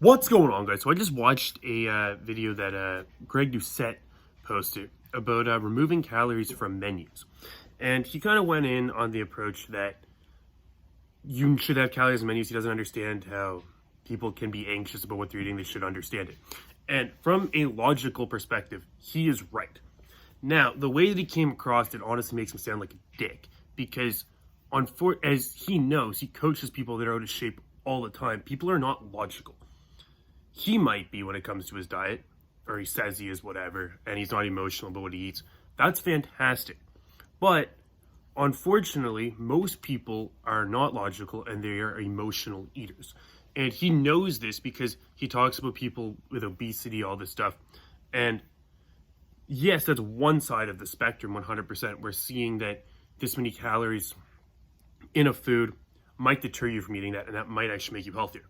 What's going on, guys? So I just watched a video that Greg Doucette posted about removing calories from menus. And he kind of went in on the approach that you should have calories in menus. He doesn't understand how people can be anxious about what they're eating. They should understand it. And from a logical perspective, he is right. Now, the way that he came across it honestly makes him sound like a dick. Because as he knows, he coaches people that are out of shape all the time. People are not logical. He might be when it comes to his diet, or he says he is, whatever, and he's not emotional about what he eats. That's fantastic. But unfortunately, most people are not logical and they are emotional eaters. And he knows this because he talks about people with obesity, all this stuff. And yes, that's one side of the spectrum, 100%. We're seeing that this many calories in a food might deter you from eating that, and that might actually make you healthier.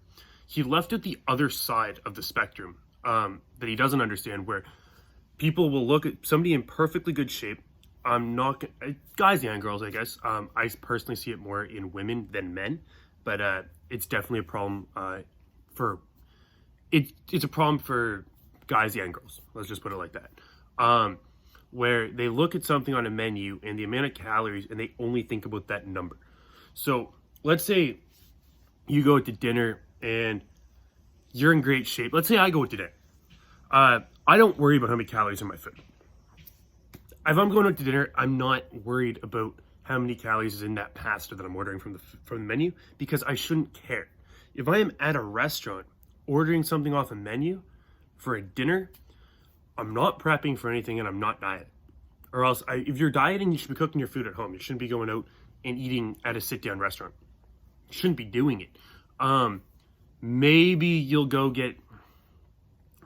He left at the other side of the spectrum that he doesn't understand, where people will look at somebody in perfectly good shape. I'm not guys and girls, I guess. I personally see it more in women than men, but it's definitely a problem it's a problem for guys and girls. Let's just put it like that. Where they look at something on a menu and the amount of calories, and they only think about that number. So let's say you go to dinner and you're in great shape. Let's say I go out to dinner. I don't worry about how many calories in my food. If I'm going out to dinner, I'm not worried about how many calories is in that pasta that I'm ordering from the menu, because I shouldn't care. If I am at a restaurant ordering something off a menu for a dinner, I'm not prepping for anything and I'm not dieting. Or else, if you're dieting, you should be cooking your food at home. You shouldn't be going out and eating at a sit-down restaurant. You shouldn't be doing it. Maybe you'll go get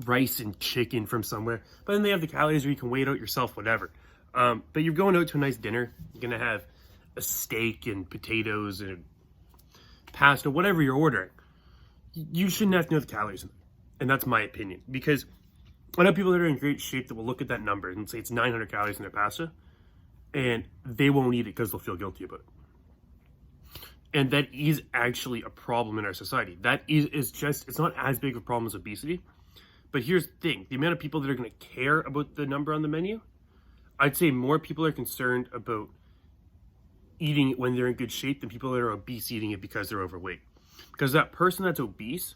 rice and chicken from somewhere, but then they have the calories where you can weigh it out yourself, whatever. But you're going out to a nice dinner. You're going to have a steak and potatoes and pasta, whatever you're ordering. You shouldn't have to know the calories in it. And that's my opinion. Because I know people that are in great shape that will look at that number and say it's 900 calories in their pasta, and they won't eat it because they'll feel guilty about it. And that is actually a problem in our society. That is just, it's not as big of a problem as obesity. But here's the thing, the amount of people that are going to care about the number on the menu, I'd say more people are concerned about eating it when they're in good shape than people that are obese eating it because they're overweight. Because that person that's obese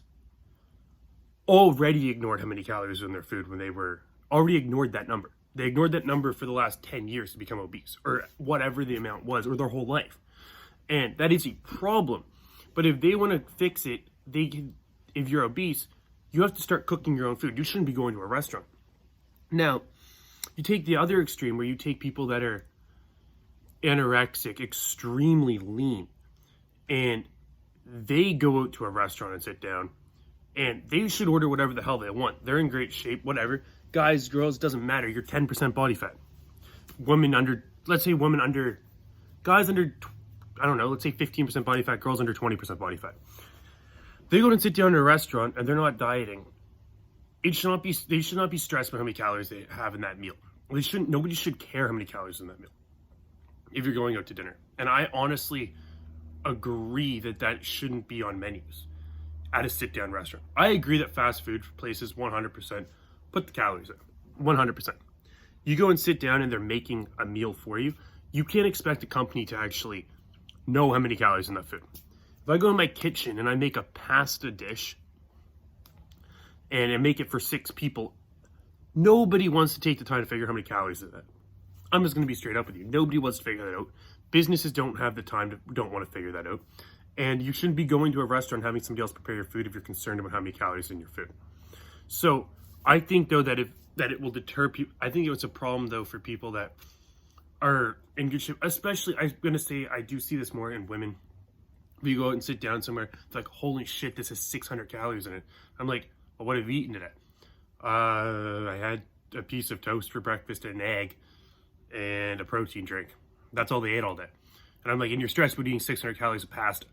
already ignored how many calories are in their food when they were, already ignored that number. They ignored that number for the last 10 years to become obese, or whatever the amount was, or their whole life. And that is a problem. But if they want to fix it, they can. If you're obese, you have to start cooking your own food. You shouldn't be going to a restaurant. Now, you take the other extreme where you take people that are anorexic, extremely lean, and they go out to a restaurant and sit down, and they should order whatever the hell they want. They're in great shape, whatever. Guys, girls, doesn't matter. You're 10% body fat. Women under, guys under, I don't know, let's say 15% body fat, girls under 20% body fat. They go and sit down in a restaurant and they're not dieting. They should not be stressed about how many calories they have in that meal. Nobody should care how many calories in that meal if you're going out to dinner. And I honestly agree that shouldn't be on menus at a sit-down restaurant. I agree that fast food places 100% put the calories in, 100%. You go and sit down and they're making a meal for you. You can't expect a company to actually know how many calories in that food. If I go in my kitchen and I make a pasta dish and I make it for 6 people, nobody wants to take the time to figure out how many calories is that. I'm just going to be straight up with you. Nobody wants to figure that out. Businesses don't have the time don't want to figure that out. And you shouldn't be going to a restaurant having somebody else prepare your food if you're concerned about how many calories in your food. So I think though that it will deter people. I think it's a problem though for people that are in good shape, especially I'm going to say I do see this more in women. If you go out and sit down somewhere, it's like, holy shit, this has 600 calories in it. I'm like, well, what have you eaten today? I had a piece of toast for breakfast, an egg, and a protein drink. That's all they ate all day. And I'm like, and you're stressed about eating 600 calories of pasta.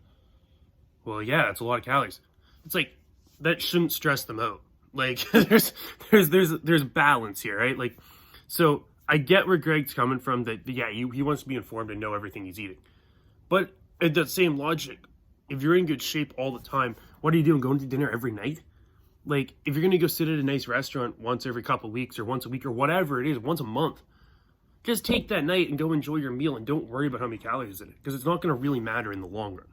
Well, yeah, that's a lot of calories. It's like, that shouldn't stress them out. Like, there's balance here, right? Like, so I get where Greg's coming from, that, yeah, he wants to be informed and know everything he's eating. But at that same logic, if you're in good shape all the time, what are you doing? Going to dinner every night? Like, if you're going to go sit at a nice restaurant once every couple of weeks or once a week or whatever it is, once a month, just take that night and go enjoy your meal and don't worry about how many calories in it, because it's not going to really matter in the long run.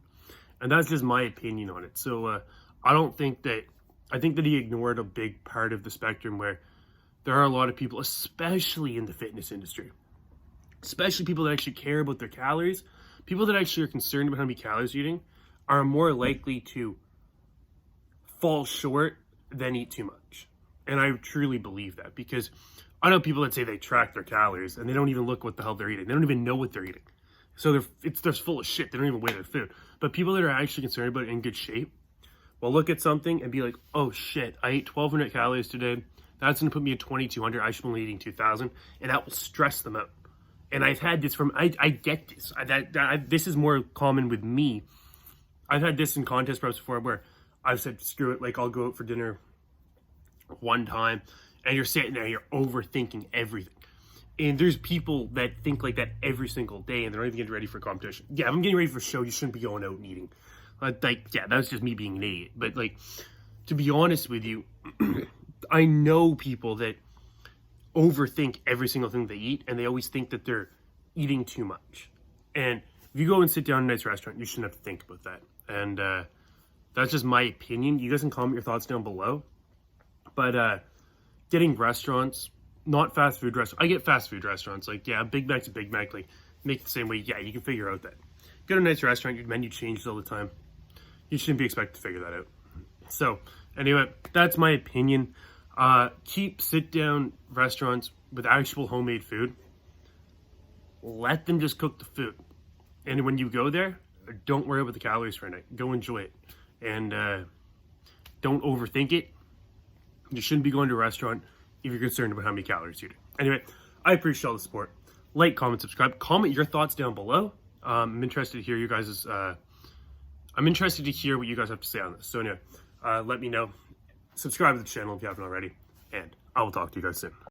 And that's just my opinion on it. So I think that he ignored a big part of the spectrum where there are a lot of people, especially in the fitness industry, especially people that actually care about their calories, people that actually are concerned about how many calories you're eating, are more likely to fall short than eat too much. And I truly believe that, because I know people that say they track their calories and they don't even look what the hell they're eating. They don't even know what they're eating. So they're full of shit. They don't even weigh their food. But people that are actually concerned about it in good shape will look at something and be like, oh shit, I ate 1,200 calories today. That's going to put me at 2,200. I should be only eating 2,000. And that will stress them out. And I've had this I get this. This is more common with me. I've had this in contest preps before where I've said, screw it, like I'll go out for dinner one time and you're sitting there, you're overthinking everything. And there's people that think like that every single day and they're not even getting ready for competition. Yeah, if I'm getting ready for a show, you shouldn't be going out and eating. Yeah, that's just me being an idiot. But like, to be honest with you, I know people that overthink every single thing they eat and they always think that they're eating too much. And if you go and sit down in a nice restaurant, you shouldn't have to think about that. And that's just my opinion. You guys can comment your thoughts down below. But getting restaurants, not fast food restaurants. I get fast food restaurants. Like, yeah, Big Mac's a Big Mac. Like, make it the same way. Yeah, you can figure out that. Go to a nice restaurant, your menu changes all the time. You shouldn't be expected to figure that out. So, anyway, that's my opinion. Keep sit-down restaurants with actual homemade food. Let them just cook the food. And when you go there, don't worry about the calories for a night. Go enjoy it. And don't overthink it. You shouldn't be going to a restaurant if you're concerned about how many calories you're eating. Anyway, I appreciate all the support. Like, comment, subscribe. Comment your thoughts down below. I'm interested to hear you guys' I'm interested to hear what you guys have to say on this. So anyway, let me know. Subscribe to the channel if you haven't already. And I will talk to you guys soon.